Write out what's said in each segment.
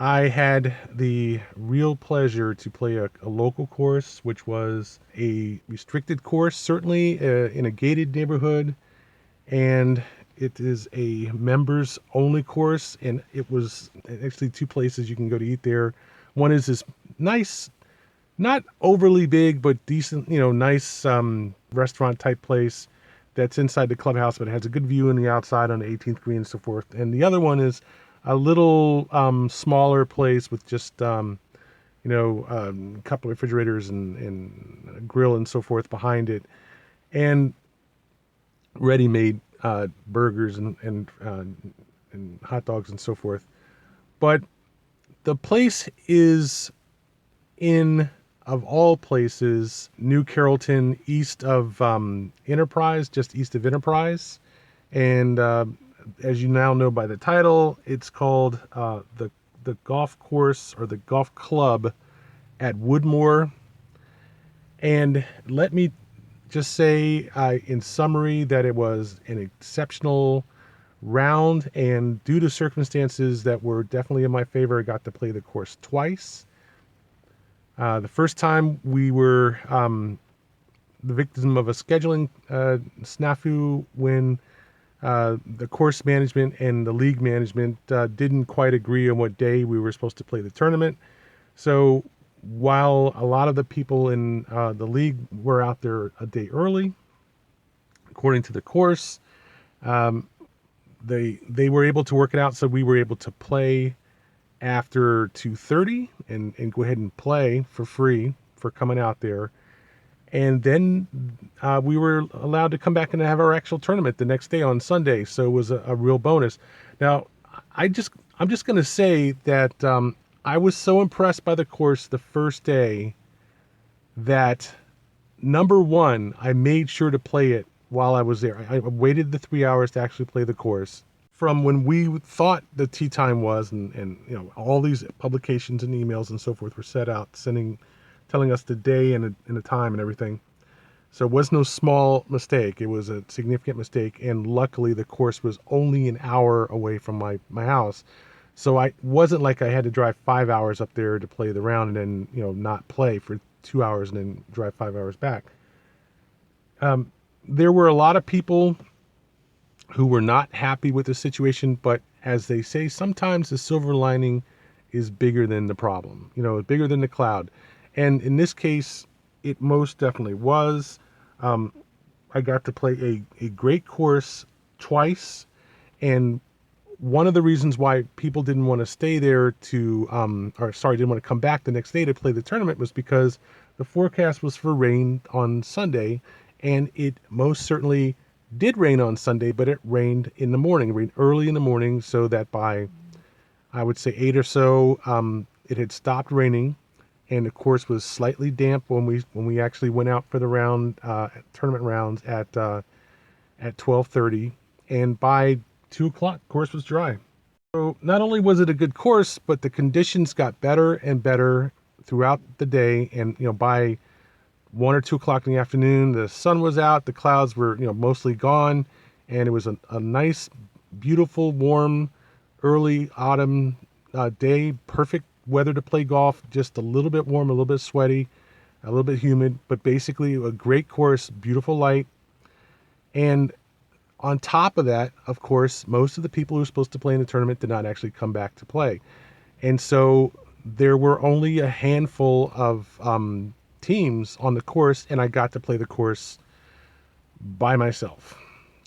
I had the real pleasure to play a local course, which was a restricted course, certainly in a gated neighborhood, and it is a members only course. And it was actually two places you can go to eat there. One is this nice, not overly big, but decent, nice restaurant type place that's inside the clubhouse, but it has a good view on the outside on the 18th green and so forth. And the other one is a little smaller place with just a couple of refrigerators and a grill and so forth behind it, and ready-made burgers and hot dogs and so forth. But the place is in, of all places, New Carrollton, east of Enterprise, just east of Enterprise. And as you now know by the title, it's called the golf course or the golf club at Woodmore. And let me just say, in summary, that it was an exceptional round, and due to circumstances that were definitely in my favor, I got to play the course twice. The first time we were the victim of a scheduling snafu when the course management and the league management didn't quite agree on what day we were supposed to play the tournament. So while a lot of the people in the league were out there a day early, according to the course, they were able to work it out, so we were able to play after 2:30 and go ahead and play for free for coming out there. And then we were allowed to come back and have our actual tournament the next day on Sunday. So it was a real bonus. Now, I'm just going to say that I was so impressed by the course the first day that, number one, I made sure to play it while I was there. I waited the 3 hours to actually play the course. From when we thought the tee time was, and all these publications and emails and so forth were set out, telling us the day and the time and everything. So it was no small mistake. It was a significant mistake, and luckily the course was only an hour away from my house. So I wasn't like I had to drive 5 hours up there to play the round and then not play for 2 hours and then drive 5 hours back. There were a lot of people who were not happy with the situation, but as they say, sometimes the silver lining is bigger than the problem, bigger than the cloud. And in this case, it most definitely was. I got to play a great course twice. And one of the reasons why people didn't want to stay there didn't want to come back the next day to play the tournament was because the forecast was for rain on Sunday. And it most certainly did rain on Sunday, but it rained in the morning. It rained early in the morning, so that by, I would say, 8 or so, it had stopped raining. And the course was slightly damp when we actually went out for the tournament rounds at 12:30, and by 2 o'clock, the course was dry. So not only was it a good course, but the conditions got better and better throughout the day. And by 1 or 2 o'clock in the afternoon, the sun was out, the clouds were mostly gone, and it was a nice, beautiful, warm, early autumn day. Perfect weather to play golf, just a little bit warm, a little bit sweaty, a little bit humid, but basically a great course, beautiful light. And on top of that, of course, most of the people who were supposed to play in the tournament did not actually come back to play. And so there were only a handful of teams on the course, and I got to play the course by myself,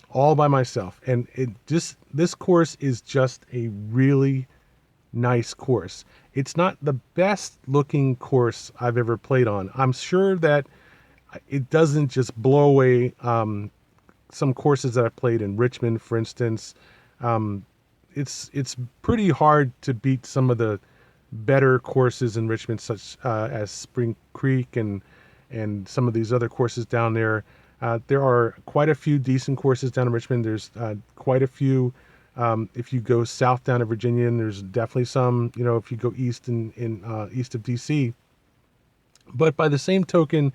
all by myself. And this course is just a really nice course. It's not the best looking course I've ever played on. I'm sure that it doesn't just blow away some courses that I've played in Richmond, for instance. It's pretty hard to beat some of the better courses in Richmond, such as Spring Creek and some of these other courses down there. There are quite a few decent courses down in Richmond. There's quite a few. If you go south down to Virginia, and there's definitely some. If you go east in east of DC. But by the same token,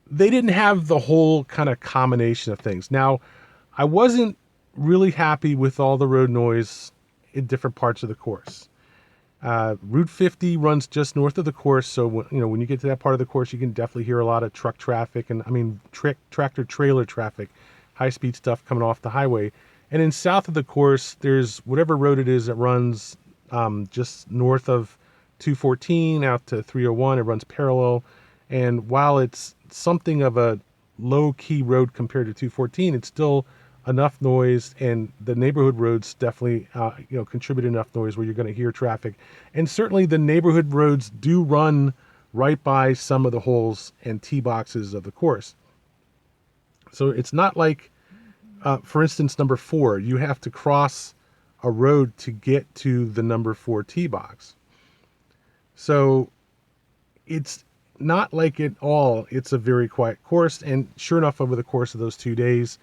they didn't have the whole kind of combination of things. Now, I wasn't really happy with all the road noise in different parts of the course. Route 50 runs just north of the course, so when you get to that part of the course, you can definitely hear a lot of truck traffic, and I mean tractor trailer traffic, high speed stuff coming off the highway. And then south of the course, there's whatever road it is that runs just north of 214 out to 301. It runs parallel, and while it's something of a low key road compared to 214, it's still enough noise, and the neighborhood roads definitely contribute enough noise where you're going to hear traffic. And certainly the neighborhood roads do run right by some of the holes and tee boxes of the course. So it's not like, for instance, number 4, you have to cross a road to get to the number 4 tee box. So it's not like at all it's a very quiet course. And sure enough, over the course of those 2 days,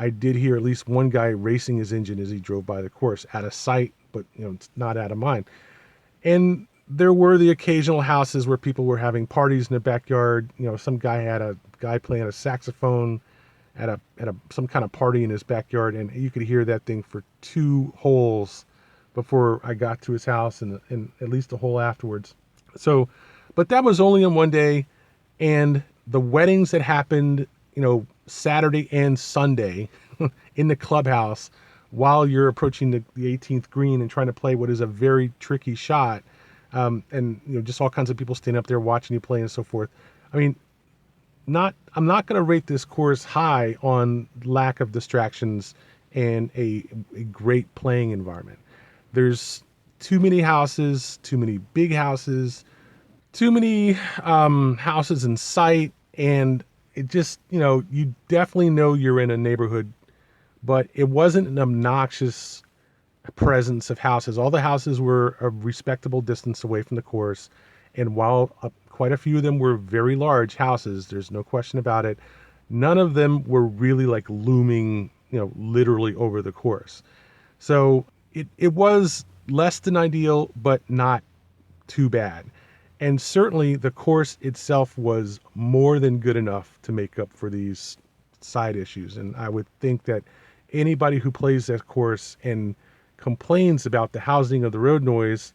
I did hear at least one guy racing his engine as he drove by the course, out of sight, but it's not out of mind. And there were the occasional houses where people were having parties in the backyard. Some guy had a guy playing a saxophone at some kind of party in his backyard, and you could hear that thing for 2 holes before I got to his house, and at least a hole afterwards. So, but that was only on one day, and the weddings that happened, Saturday and Sunday in the clubhouse while you're approaching the 18th green and trying to play what is a very tricky shot, and just all kinds of people standing up there watching you play and so forth. I mean, I'm not going to rate this course high on lack of distractions and a great playing environment. There's too many houses, too many big houses, too many houses in sight, and it just, you definitely know you're in a neighborhood, but it wasn't an obnoxious presence of houses. All the houses were a respectable distance away from the course, and while quite a few of them were very large houses, there's no question about it, none of them were really like looming, literally over the course. So it was less than ideal, but not too bad. And certainly the course itself was more than good enough to make up for these side issues. And I would think that anybody who plays that course and complains about the housing of the road noise,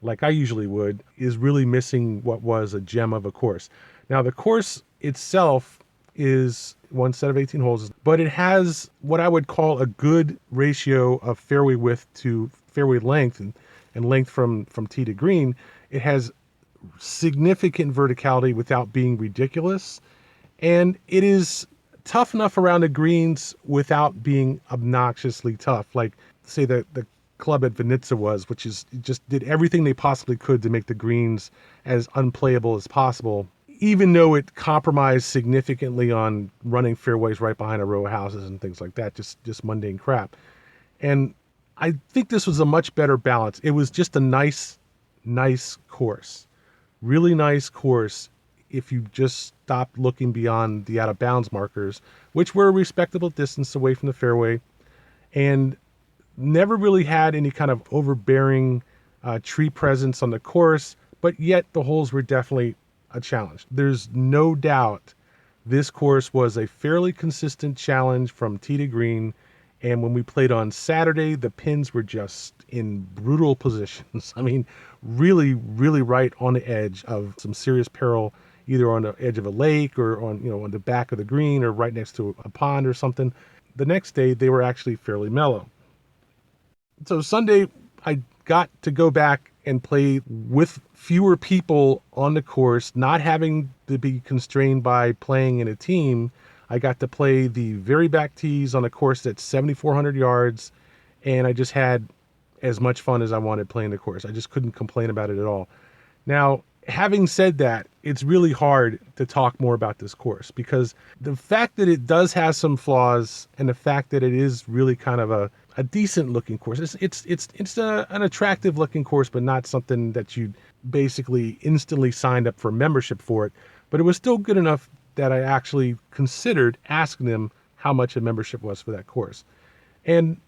like I usually would, is really missing what was a gem of a course. Now, the course itself is one set of 18 holes, but it has what I would call a good ratio of fairway width to fairway length, and length from tee to green. It has significant verticality without being ridiculous, and it is tough enough around the greens without being obnoxiously tough, like say the club at Venitza was, which is just did everything they possibly could to make the greens as unplayable as possible, even though it compromised significantly on running fairways right behind a row of houses and things like that, just mundane crap. And I think this was a much better balance. It was just a nice course. Really nice course if you just stopped looking beyond the out of bounds markers, which were a respectable distance away from the fairway, and never really had any kind of overbearing tree presence on the course, but yet the holes were definitely a challenge. There's no doubt this course was a fairly consistent challenge from tee to green. And when we played on Saturday, the pins were just in brutal positions. I mean, really, really right on the edge of some serious peril, either on the edge of a lake or on the back of the green or right next to a pond or something. The next day, they were actually fairly mellow. So Sunday, I got to go back and play with fewer people on the course, not having to be constrained by playing in a team. I got to play the very back tees on a course that's 7,400 yards, and I just had as much fun as I wanted playing the course. I just couldn't complain about it at all. Now, having said that, it's really hard to talk more about this course because the fact that it does have some flaws and the fact that it is really kind of a decent looking course. It's an attractive looking course, but not something that you basically instantly signed up for membership for it. But it was still good enough that I actually considered asking them how much a membership was for that course. And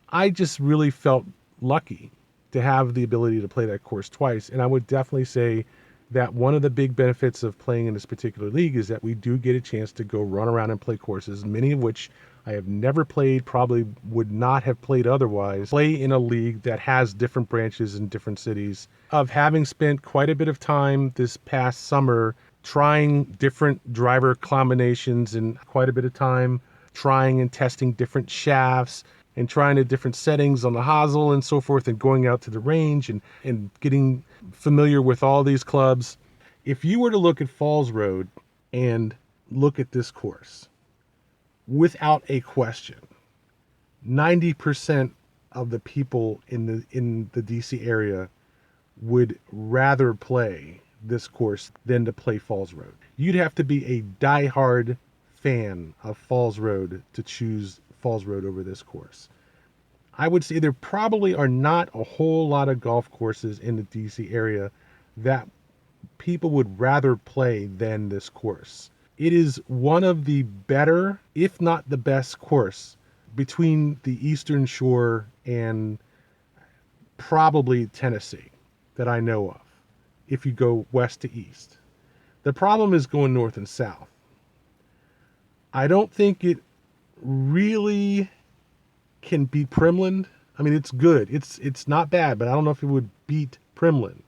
I just really felt lucky to have the ability to play that course twice. And I would definitely say that one of the big benefits of playing in this particular league is that we do get a chance to go run around and play courses, many of which I have never played, probably would not have played otherwise, play in a league that has different branches in different cities. Of having spent quite a bit of time this past summer trying different driver combinations and quite a bit of time trying and testing different shafts and trying the different settings on the hosel and so forth, and going out to the range and getting familiar with all these clubs. If you were to look at Falls Road and look at this course, without a question, 90% of the people in the DC area would rather play this course than to play Falls Road. You'd have to be a diehard fan of Falls Road to choose Falls Road over this course. I would say there probably are not a whole lot of golf courses in the DC area that people would rather play than this course. It is one of the better, if not the best course between the Eastern Shore and probably Tennessee that I know of, if you go west to east. The problem is going north and south. I don't think it really can beat Primland. I mean, it's good. It's not bad, but I don't know if it would beat Primland.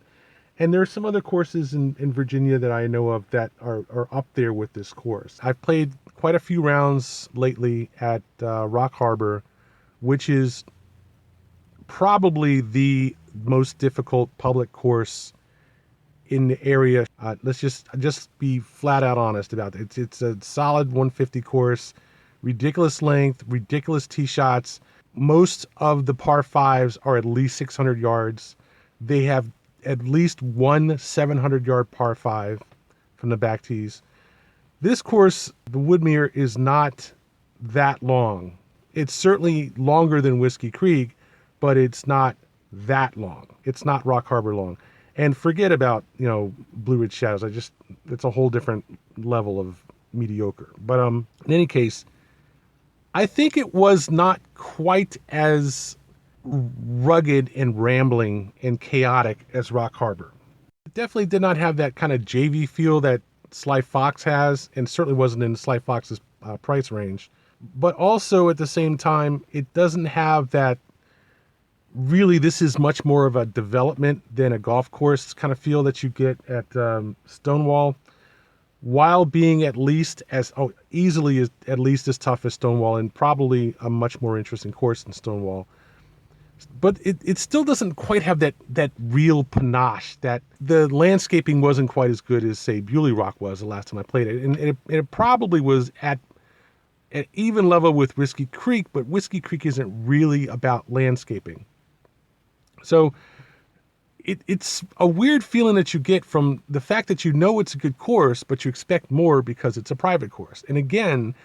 And there are some other courses in Virginia that I know of that are up there with this course. I've played quite a few rounds lately at Rock Harbor, which is probably the most difficult public course in the area. Let's just be flat out honest about it. It's a solid 150 course, ridiculous length, ridiculous tee shots. Most of the par fives are at least 600 yards. They have at least one 700-yard par five from the back tees. This course, the Woodmere, is not that long. It's certainly longer than Whiskey Creek, but it's not that long. It's not Rock Harbor long. And forget about, Blue Ridge Shadows. It's a whole different level of mediocre. But in any case, I think it was not quite as rugged and rambling and chaotic as Rock Harbor. It definitely did not have that kind of JV feel that Sly Fox has, and certainly wasn't in Sly Fox's price range. But also at the same time, it doesn't have that really, this is much more of a development than a golf course kind of feel that you get at Stonewall, while being at least easily at least as tough as Stonewall, and probably a much more interesting course than Stonewall. But it still doesn't quite have that real panache. That the landscaping wasn't quite as good as, say, Bewley Rock was the last time I played it, and it probably was at an even level with Whiskey Creek, but Whiskey Creek isn't really about landscaping. So it's a weird feeling that you get from the fact that it's a good course, but you expect more because it's a private course. And again,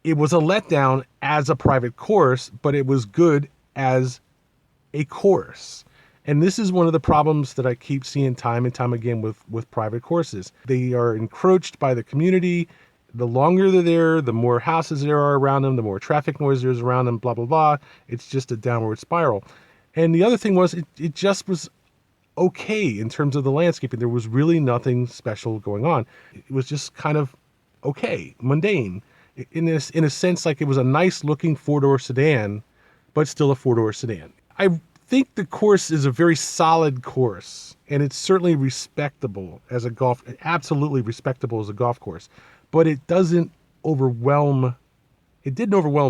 it was a letdown as a private course, but it was good as a course. And this is one of the problems that I keep seeing time and time again with private courses. They are encroached by the community. The longer they're there, the more houses there are around them, the more traffic noise there's around them, blah, blah, blah. It's just a downward spiral. And the other thing was, it just was okay in terms of the landscaping. There was really nothing special going on. It was just kind of okay, mundane. In a sense, like it was a nice looking four-door sedan, but still a four-door sedan. I think the course is a very solid course, and it's certainly respectable as absolutely respectable as a golf course, but it didn't overwhelm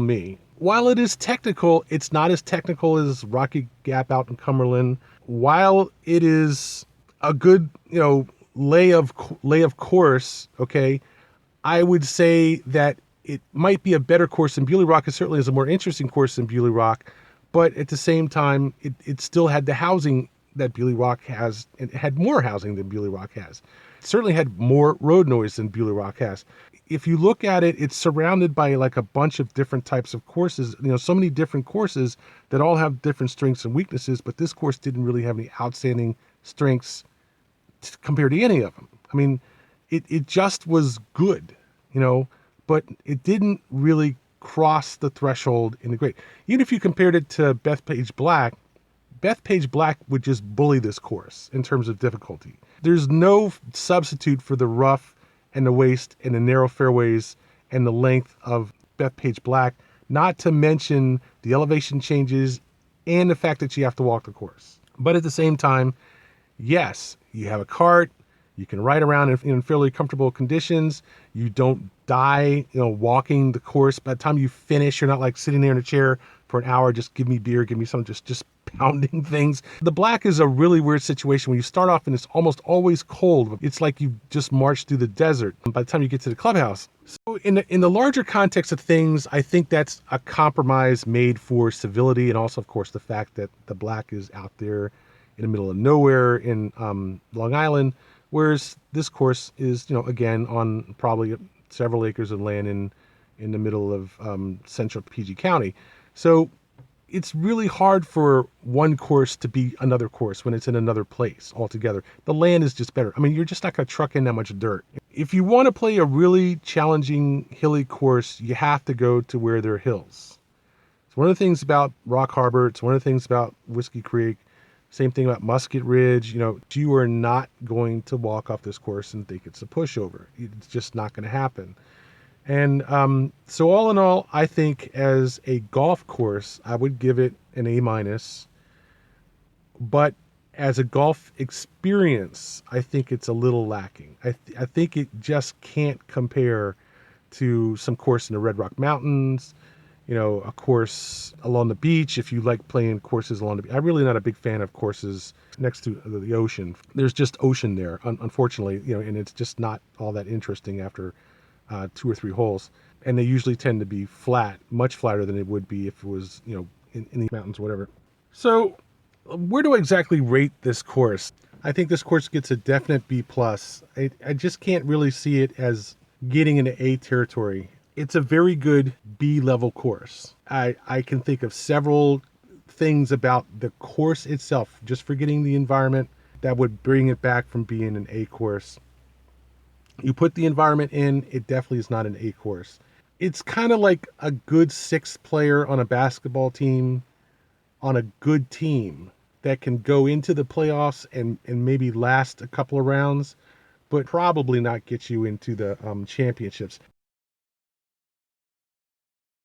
me. While it is technical, it's not as technical as Rocky Gap out in Cumberland. While it is a good, lay of course, okay, I would say that it might be a better course than Bewley Rock. It certainly is a more interesting course than Bewley Rock, but at the same time, it still had the housing that Bewley Rock has. It had more housing than Bewley Rock has. It certainly had more road noise than Bewley Rock has. If you look at it, it's surrounded by like a bunch of different types of courses, so many different courses that all have different strengths and weaknesses, but this course didn't really have any outstanding strengths compared to any of them. I mean, it just was good, but it didn't really cross the threshold in the great. Even if you compared it to Bethpage Black would just bully this course in terms of difficulty. There's no substitute for the rough and the waist and the narrow fairways and the length of Bethpage Black, not to mention the elevation changes and the fact that you have to walk the course. But at the same time, yes, you have a cart, you can ride around in fairly comfortable conditions. You don't die, walking the course. By the time you finish, you're not like sitting there in a chair for an hour, just give me beer, give me something, just pounding things. The Black is a really weird situation when you start off and it's almost always cold. It's like you just marched through the desert by the time you get to the clubhouse. So in the larger context of things, I think that's a compromise made for civility, and also, of course, the fact that the Black is out there in the middle of nowhere in Long Island, whereas this course is, again, on probably several acres of land in the middle of central PG County. So it's really hard for one course to be another course when it's in another place altogether. The land is just better. I mean, you're just not going to truck in that much dirt. If you want to play a really challenging hilly course, you have to go to where there are hills. It's one of the things about Rock Harbor. It's one of the things about Whiskey Creek. Same thing about Musket Ridge. You are not going to walk off this course and think it's a pushover. It's just not going to happen. And so all in all, I think as a golf course, I would give it an A-. But as a golf experience, I think it's a little lacking. I think it just can't compare to some course in the Red Rock Mountains, a course along the beach. If you like playing courses along the beach, I'm really not a big fan of courses next to the ocean. There's just ocean there, unfortunately, and it's just not all that interesting after 2 or 3 holes. And they usually tend to be flat, much flatter than it would be if it was, in the mountains or whatever. So where do I exactly rate this course? I think this course gets a definite B+. I just can't really see it as getting into A territory. It's a very good B-level course. I can think of several things about the course itself, just forgetting the environment, that would bring it back from being an A course. You put the environment in, it definitely is not an A course. It's kind of like a good 6th player on a basketball team, on a good team that can go into the playoffs and maybe last a couple of rounds, but probably not get you into the championships.